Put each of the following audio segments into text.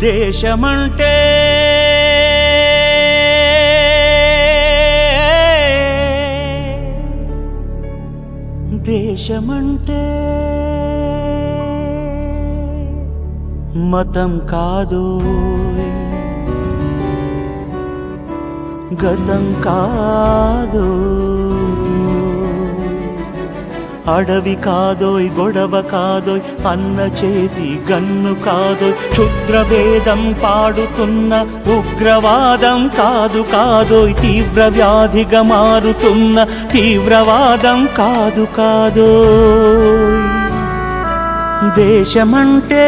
దేశమంటే దేశమంటే మతం కాదు, గతం కాదు, అడవి కాదోయ్, గొడవ కాదోయ్, అన్న చేతి గన్ను కాదోయ్, క్షుద్రభేదం పాడుతున్న ఉగ్రవాదం కాదు కాదోయ్, తీవ్ర వ్యాధిగా మారుతున్న తీవ్రవాదం కాదు కాదోయ్. దేశమంటే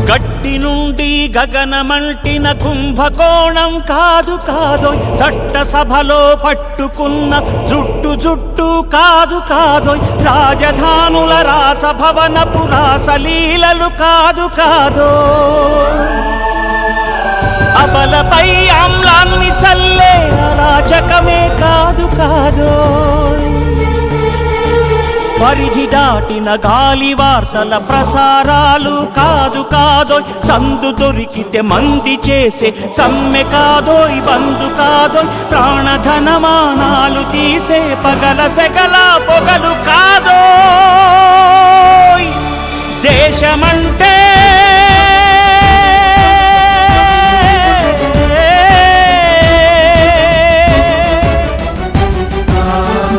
గట్టి నుండి గగనమంటిన కుంభకోణం కాదు కాదోయ్, చట్టసభలో పట్టుకున్న జుట్టు జుట్టు కాదు కాదోయ్, రాజధానుల రాసభవనపు రాసలీలలు కాదు కాదోయ్, అబలపై ఆమ్లాన్ని చల్లే అరాచకమే కాదు కాదోయ్, పరిధి దాటిన గాలి వార్తల ప్రసారాలు కాదు కాదోయ్, సందు దొరికితే మంది చేసే సమ్మె కాదోయ్, బంధు కాదోయ్, ప్రాణధనమానాలు తీసే పగల సెగల పొగలు కాదోయ్. దేశమంటే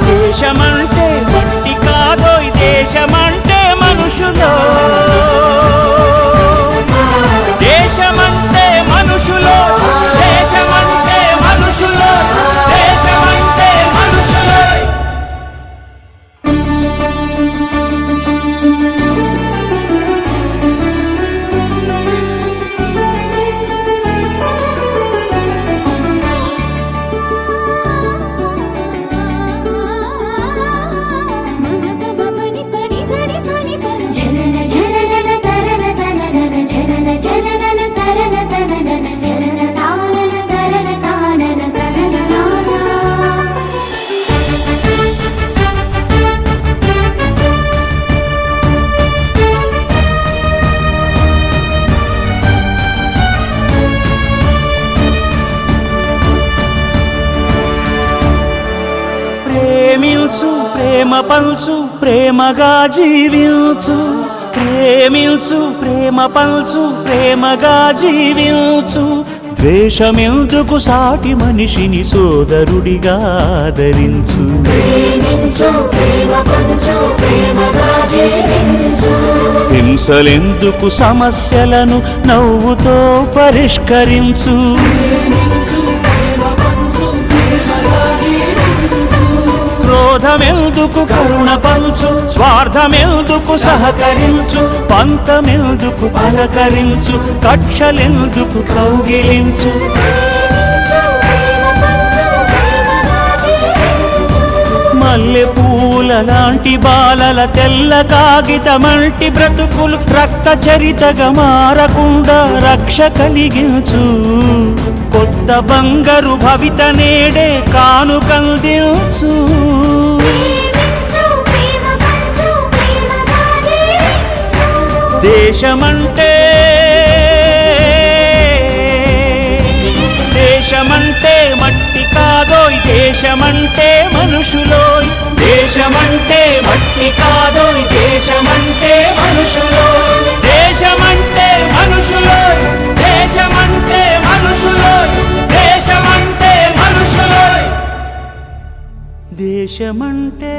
దేశమంటే మట్టి కాదోయ్, దేశమంటే మనుషులు, దేశమంటే మనుషులు, దేశమంటే మనుషులు, దేశమంటే మనుషులు. ప్రేమించు, ప్రేమ పంచు, ప్రేమగా జీవించు, ప్రేమించు, ప్రేమ పంచు, ప్రేమగా జీవించు, ద్వేషమెందుకు సాటి మనిషిని సోదరుడిగా ఆదరించు, హింసలెందుకు సమస్యలను నవ్వుతో పరిష్కరించు, క్రోధమెందుకు కరుణ పంచు, స్వార్థమెందుకు సహకరించు, పంతమెందుకు పలకరించు, కక్షలెందుకు కౌగిలించు, మల్లె పూల లాంటి బాలల తెల్ల కాగితమంటి బ్రతుకులు రక్త చరితగా మారకుండా రక్ష కలిగించు, కొత్త బంగారు భవిత నేడే కానుకందించు. దేశమంటే దేశమంటే మట్టి కాదోయ్, దేశమంటే మనుషులోయ్, దేశమంటే మట్టి కాదోయ్, దేశమంటే మనుషులోయ్, దేశమంటే మనుషులోయ్, దేశమంటే మనుషులోయ్, దేశమంటే మనుషులోయ్. దేశమంటే